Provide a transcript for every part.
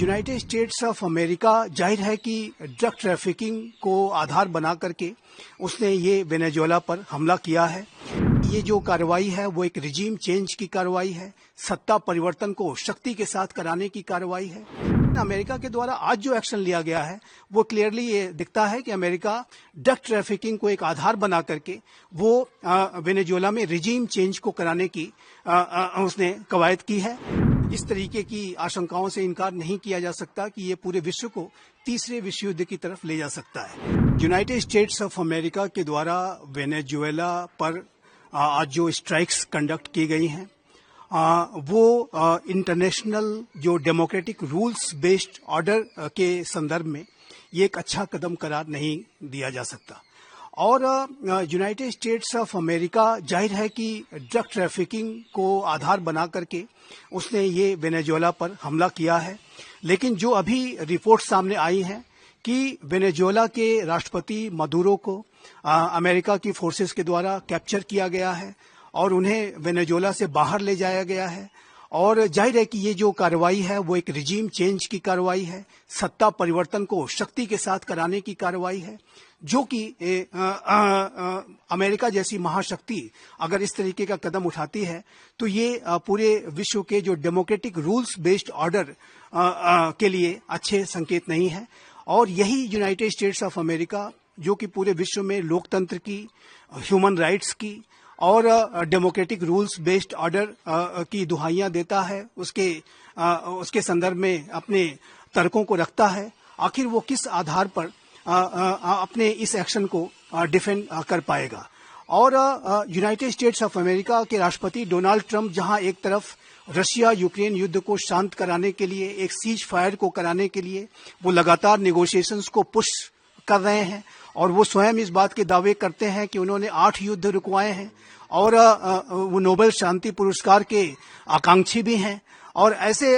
United states of America जाहिर है कि ड्रग ट्रैफिकिंग को आधार बना करके उसने ये वेनेजुएला पर हमला किया है। ये जो कार्रवाई है वो एक रिजीम चेंज की कार्रवाई है, सत्ता परिवर्तन को शक्ति के साथ कराने की कार्रवाई है। अमेरिका के द्वारा आज जो एक्शन लिया गया है वो क्लियरली ये दिखता है कि अमेरिका ड्रग ट्रैफिकिंग को एक आधार बना करके वो वेनेजुएला में रिजीम चेंज को कराने की उसने कवायद की है। इस तरीके की आशंकाओं से इनकार नहीं किया जा सकता कि ये पूरे विश्व को तीसरे विश्व युद्ध की तरफ ले जा सकता है। यूनाइटेड स्टेट्स ऑफ अमेरिका के द्वारा वेनेजुएला पर आज जो स्ट्राइक्स कंडक्ट की गई हैं वो इंटरनेशनल जो डेमोक्रेटिक रूल्स बेस्ड ऑर्डर के संदर्भ में ये एक अच्छा कदम करार नहीं दिया जा सकता। और यूनाइटेड स्टेट्स ऑफ अमेरिका जाहिर है कि ड्रग ट्रैफिकिंग को आधार बना करके उसने ये वेनेजुएला पर हमला किया है। लेकिन जो अभी रिपोर्ट सामने आई हैं कि वेनेजुएला के राष्ट्रपति मदुरो को अमेरिका की फोर्सेस के द्वारा कैप्चर किया गया है और उन्हें वेनेजुएला से बाहर ले जाया गया है। और जाहिर है कि ये जो कार्रवाई है वो एक रिजीम चेंज की कार्रवाई है, सत्ता परिवर्तन को शक्ति के साथ कराने की कार्रवाई है, जो कि अमेरिका जैसी महाशक्ति अगर इस तरीके का कदम उठाती है तो ये पूरे विश्व के जो डेमोक्रेटिक रूल्स बेस्ड ऑर्डर के लिए अच्छे संकेत नहीं है। और यही यूनाइटेड स्टेट्स ऑफ अमेरिका जो कि पूरे विश्व में लोकतंत्र की, ह्यूमन राइट्स की और डेमोक्रेटिक रूल्स बेस्ड ऑर्डर की दुहाइयां देता है, उसके संदर्भ में अपने तर्कों को रखता है, आखिर वो किस आधार पर अपने इस एक्शन को डिफेंड कर पाएगा। और यूनाइटेड स्टेट्स ऑफ अमेरिका के राष्ट्रपति डोनाल्ड ट्रंप जहां एक तरफ रशिया यूक्रेन युद्ध को शांत कराने के लिए, एक सीज फायर को कराने के लिए वो लगातार नेगोशिएशंस को पुश कर रहे हैं और वो स्वयं इस बात के दावे करते हैं कि उन्होंने 8 युद्ध रुकवाए हैं और वो नोबेल शांति पुरस्कार के आकांक्षी भी हैं। और ऐसे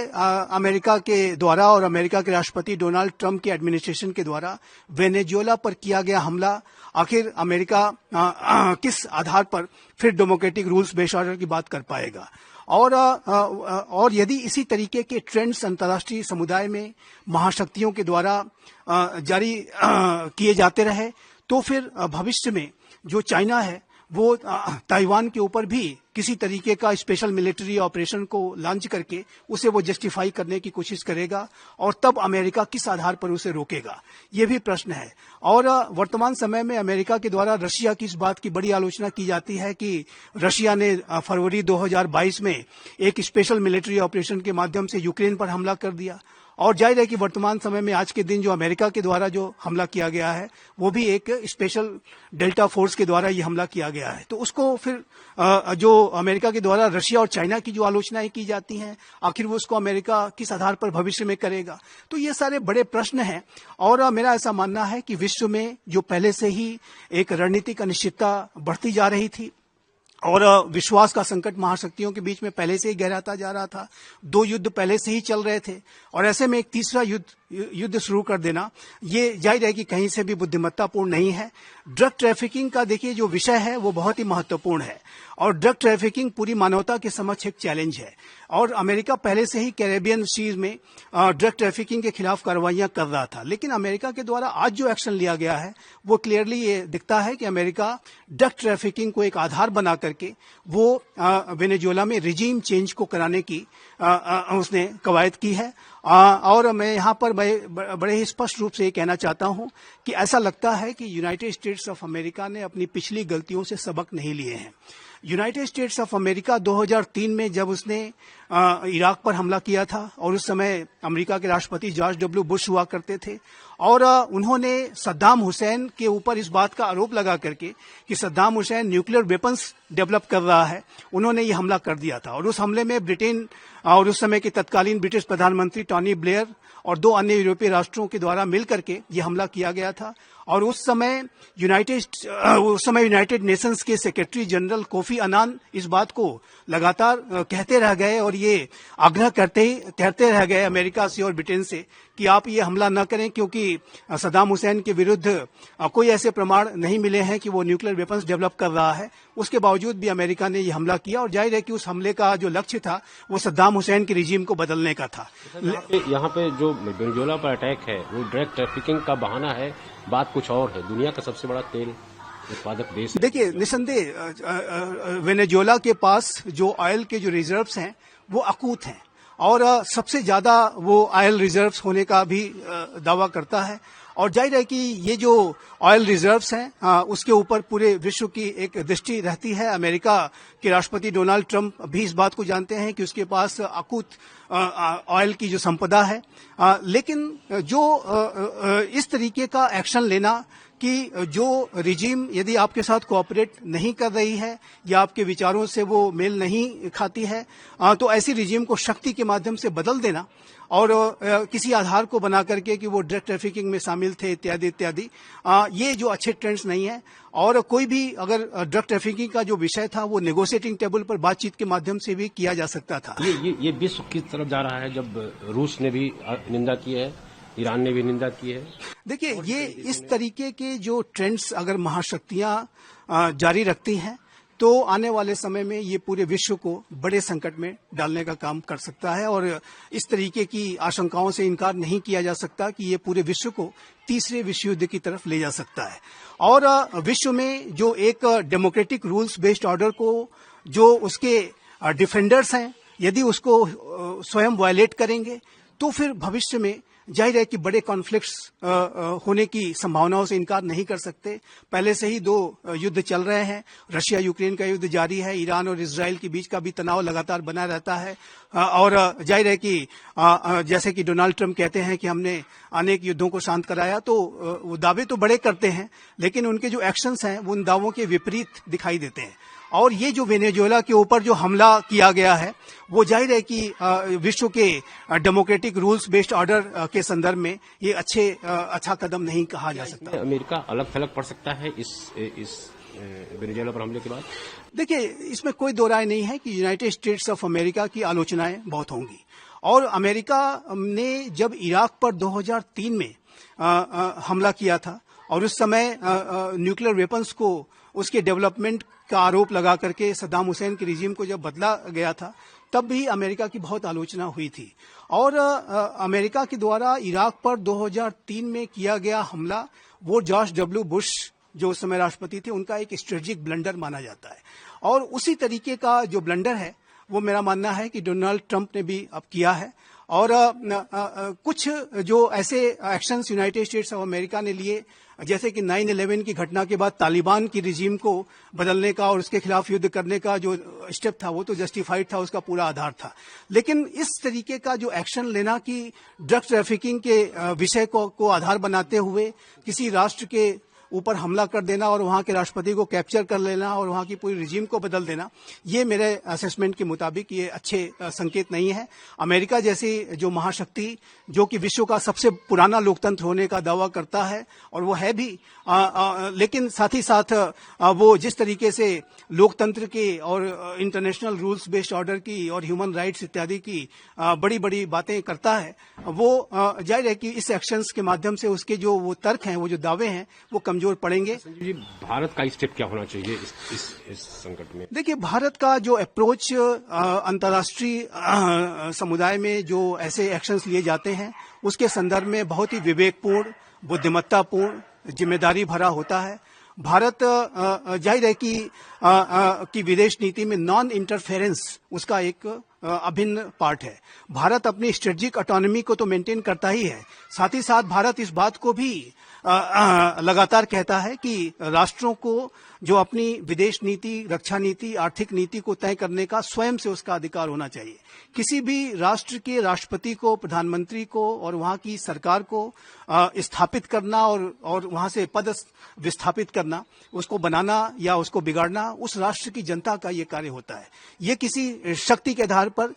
अमेरिका के द्वारा और अमेरिका के राष्ट्रपति डोनाल्ड ट्रंप के एडमिनिस्ट्रेशन के द्वारा वेनेजुएला पर किया गया हमला, आखिर अमेरिका किस आधार पर फिर डेमोक्रेटिक रूल्स बेस्ड ऑर्डर की बात कर पाएगा। और यदि इसी तरीके के ट्रेंड्स अंतर्राष्ट्रीय समुदाय में महाशक्तियों के द्वारा जारी किए जाते रहे तो फिर भविष्य में जो चाइना है वो ताइवान के ऊपर भी किसी तरीके का स्पेशल मिलिट्री ऑपरेशन को लॉन्च करके उसे वो जस्टिफाई करने की कोशिश करेगा और तब अमेरिका किस आधार पर उसे रोकेगा, ये भी प्रश्न है। और वर्तमान समय में अमेरिका के द्वारा रशिया की इस बात की बड़ी आलोचना की जाती है कि रशिया ने फरवरी 2022 में एक स्पेशल मिलिट्री ऑपरेशन के माध्यम से यूक्रेन पर हमला कर दिया। और जाहिर है कि वर्तमान समय में आज के दिन जो अमेरिका के द्वारा जो हमला किया गया है वो भी एक स्पेशल डेल्टा फोर्स के द्वारा ये हमला किया गया है। तो उसको फिर जो अमेरिका के द्वारा रशिया और चाइना की जो आलोचनाएं की जाती हैं, आखिर वो उसको अमेरिका किस आधार पर भविष्य में करेगा। तो ये सारे बड़े प्रश्न हैं और मेरा ऐसा मानना है कि विश्व में जो पहले से ही एक रणनीतिक अनिश्चितता बढ़ती जा रही थी और विश्वास का संकट महाशक्तियों के बीच में पहले से ही गहराता जा रहा था, 2 युद्ध पहले से ही चल रहे थे और ऐसे में एक तीसरा युद्ध शुरू कर देना ये जाहिर है कि कहीं से भी बुद्धिमत्तापूर्ण नहीं है। ड्रग ट्रैफिकिंग का देखिए जो विषय है वो बहुत ही महत्वपूर्ण है और ड्रग ट्रैफिकिंग पूरी मानवता के समक्ष एक चैलेंज है और अमेरिका पहले से ही कैरेबियन सीज में ड्रग ट्रैफिकिंग के खिलाफ कार्रवाइयां कर रहा था। लेकिन अमेरिका के द्वारा आज जो एक्शन लिया गया है वो क्लियरली ये दिखता है कि अमेरिका ड्रग ट्रैफिकिंग को एक आधार बना करके वो वेनेजुएला में रिजीम चेंज को कराने की उसने कवायद की है। और मैं यहाँ पर बड़े ही स्पष्ट रूप से ये कहना चाहता हूँ कि ऐसा लगता है कि यूनाइटेड स्टेट्स ऑफ अमेरिका ने अपनी पिछली गलतियों से सबक नहीं लिए हैं। यूनाइटेड स्टेट्स ऑफ अमेरिका 2003 में जब उसने इराक पर हमला किया था और उस समय अमेरिका के राष्ट्रपति जॉर्ज डब्ल्यू बुश हुआ करते थे और उन्होंने सद्दाम हुसैन के ऊपर इस बात का आरोप लगा करके कि Saddam Hussain nuclear weapons develop कर रहा है, उन्होंने ये हमला कर दिया था। और उस हमले में ब्रिटेन और उस समय के तत्कालीन ब्रिटिश प्रधानमंत्री टोनी ब्लेयर और 2 अन्य यूरोपीय राष्ट्रों के द्वारा मिलकर के ये हमला किया गया था। और उस समय यूनाइटेड नेशंस के सेक्रेटरी जनरल कोफी अनान इस बात को लगातार कहते रह गए और ये आग्रह करते रह गए अमेरिका से और ब्रिटेन से कि आप ये हमला न करें, क्योंकि सद्दाम हुसैन के विरुद्ध कोई ऐसे प्रमाण नहीं मिले हैं कि वो न्यूक्लियर वेपन्स डेवलप कर रहा है। उसके बावजूद भी अमेरिका ने ये हमला किया और जाहिर है कि उस हमले का जो लक्ष्य था वो सद्दाम हुसैन के रिजीम को बदलने का था। यहाँ पे जो वेनेजुएला पर अटैक है वो ड्रग ट्रैफिकिंग का बहाना है, बात कुछ और है। दुनिया का सबसे बड़ा तेल उत्पादक देश। देखिए, निसंदेह वेनेजुएला के पास जो ऑयल के जो रिजर्व्स हैं वो अकूत हैं और सबसे ज्यादा वो ऑयल रिजर्व्स होने का भी दावा करता है। और जाहिर है कि ये जो ऑयल रिजर्व्स हैं उसके ऊपर पूरे विश्व की एक दृष्टि रहती है। अमेरिका के राष्ट्रपति डोनाल्ड ट्रंप भी इस बात को जानते हैं कि उसके पास अकूत ऑयल की जो संपदा है, लेकिन जो इस तरीके का एक्शन लेना कि जो रिजीम यदि आपके साथ कोऑपरेट नहीं कर रही है या आपके विचारों से वो मेल नहीं खाती है, तो ऐसी रिजीम को शक्ति के माध्यम से बदल देना और किसी आधार को बना करके कि वो ड्रग ट्रैफिकिंग में शामिल थे इत्यादि इत्यादि, ये जो अच्छे ट्रेंड्स नहीं है। और कोई भी अगर ड्रग ट्रैफिकिंग का जो विषय था वो नेगोशिएटिंग टेबल पर बातचीत के माध्यम से भी किया जा सकता था। ये विश्व किस तरफ जा रहा है जब रूस ने भी निंदा की है, ईरान ने भी निंदा की है? देखिए, ये इस तरीके के जो ट्रेंड्स अगर महाशक्तियां जारी रखती हैं तो आने वाले समय में ये पूरे विश्व को बड़े संकट में डालने का काम कर सकता है। और इस तरीके की आशंकाओं से इनकार नहीं किया जा सकता कि ये पूरे विश्व को तीसरे विश्व युद्ध की तरफ ले जा सकता है। और विश्व में जो एक डेमोक्रेटिक रूल्स बेस्ड ऑर्डर को जो उसके डिफेंडर्स हैं यदि उसको स्वयं वायलेट करेंगे तो फिर भविष्य में जाहिर है कि बड़े कॉन्फ्लिक्ट्स होने की संभावनाओं से इनकार नहीं कर सकते। पहले से ही दो युद्ध चल रहे हैं, रशिया यूक्रेन का युद्ध जारी है, ईरान और इजराइल के बीच का भी तनाव लगातार बना रहता है। और जाहिर है कि जैसे कि डोनाल्ड ट्रंप कहते हैं कि हमने अनेक युद्धों को शांत कराया, तो वो दावे तो बड़े करते हैं लेकिन उनके जो एक्शंस हैं वो उन दावों के विपरीत दिखाई देते हैं। और ये जो वेनेजुएला के ऊपर जो हमला किया गया है वो जाहिर है कि विश्व के डेमोक्रेटिक रूल्स बेस्ड ऑर्डर के संदर्भ में ये अच्छा कदम नहीं कहा जा सकता। अमेरिका अलग थलग पड़ सकता है इस वेनेजुएला पर हमले के बाद? देखिए, इसमें कोई दो राय नहीं है कि यूनाइटेड स्टेट्स ऑफ अमेरिका की आलोचनाएं बहुत होंगी। और अमेरिका ने जब इराक पर 2003 में हमला किया था और उस समय न्यूक्लियर वेपन्स को उसके डेवलपमेंट का आरोप लगा करके सद्दाम हुसैन के रिजीम को जब बदला गया था तब भी अमेरिका की बहुत आलोचना हुई थी। और अमेरिका के द्वारा इराक पर 2003 में किया गया हमला वो जॉर्ज डब्ल्यू बुश जो उस समय राष्ट्रपति थे उनका एक स्ट्रेटेजिक ब्लंडर माना जाता है। और उसी तरीके का जो ब्लंडर है वो मेरा मानना है कि डोनाल्ड ट्रंप ने भी अब किया है। और कुछ जो ऐसे actions United states of America ने लिए, जैसे कि 9/11 की घटना के बाद तालिबान की रिजीम को बदलने का और उसके खिलाफ युद्ध करने का जो स्टेप था वो तो जस्टिफाइड था, उसका पूरा आधार था। लेकिन इस तरीके का जो एक्शन लेना कि ड्रग ट्रैफिकिंग के विषय को आधार बनाते हुए किसी राष्ट्र के ऊपर हमला कर देना और वहां के राष्ट्रपति को कैप्चर कर लेना और वहां की पूरी रिजीम को बदल देना, ये मेरे असेसमेंट के मुताबिक ये अच्छे संकेत नहीं है। अमेरिका जैसी जो महाशक्ति जो कि विश्व का सबसे पुराना लोकतंत्र होने का दावा करता है और वो है भी, लेकिन साथ ही साथ वो जिस तरीके से लोकतंत्र के और इंटरनेशनल रूल्स बेस्ड ऑर्डर की और ह्यूमन राइट्स इत्यादि की बड़ी बड़ी बातें करता है, वो जाहिर है कि इस एक्शंस के माध्यम से उसके जो वो तर्क हैं, वो जो दावे हैं, वो कमजोर पड़ेंगे। जी, भारत का स्टेप क्या होना चाहिए इस संकट में? देखिए, भारत का जो अप्रोच अंतर्राष्ट्रीय समुदाय में जो ऐसे एक्शंस लिए जाते हैं उसके संदर्भ में बहुत ही विवेकपूर्ण, बुद्धिमत्तापूर्ण, जिम्मेदारी भरा होता है। भारत जाहिर है कि विदेश नीति में नॉन इंटरफेरेंस उसका एक अभिन्न पार्ट है। भारत अपनी स्ट्रेटेजिक ऑटोनॉमी को तो मेंटेन करता ही है, साथ ही साथ भारत इस बात को भी लगातार कहता है कि राष्ट्रों को जो अपनी विदेश नीति, रक्षा नीति, आर्थिक नीति को तय करने का स्वयं से उसका अधिकार होना चाहिए। किसी भी राष्ट्र के राष्ट्रपति को, प्रधानमंत्री को और वहां की सरकार को स्थापित करना और वहां से पद विस्थापित करना, उसको बनाना या उसको बिगाड़ना उस राष्ट्र की जनता का ये कार्य होता है। ये किसी शक्ति के आधार पर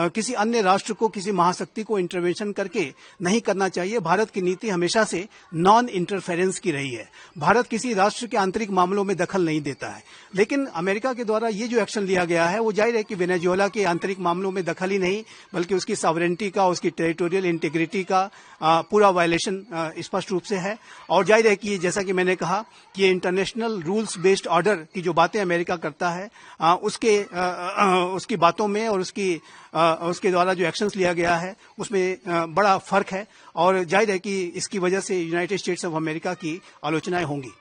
किसी अन्य राष्ट्र को, किसी महाशक्ति को इंटरवेंशन करके नहीं करना चाहिए। भारत की नीति हमेशा से नॉन इंटरफेरेंस की रही है। भारत किसी राष्ट्र के आंतरिक मामलों में दखल नहीं देता है। लेकिन अमेरिका के द्वारा ये जो एक्शन लिया गया है वो जाहिर है कि वेनेजुएला के आंतरिक मामलों में दखल ही नहीं बल्कि उसकी सॉवरेनिटी का, उसकी टेरिटोरियल इंटीग्रिटी का पूरा वायलेशन स्पष्ट रूप से है। और जाहिर है कि जैसा कि मैंने कहा कि ये इंटरनेशनल रूल्स बेस्ड ऑर्डर की जो बातें अमेरिका करता है उसकी बातों में और उसके द्वारा जो एक्शंस लिया गया है उसमें बड़ा फर्क है और जाहिर है कि इसकी वजह से यूनाइटेड स्टेट्स ऑफ अमेरिका की आलोचनाएं होंगी।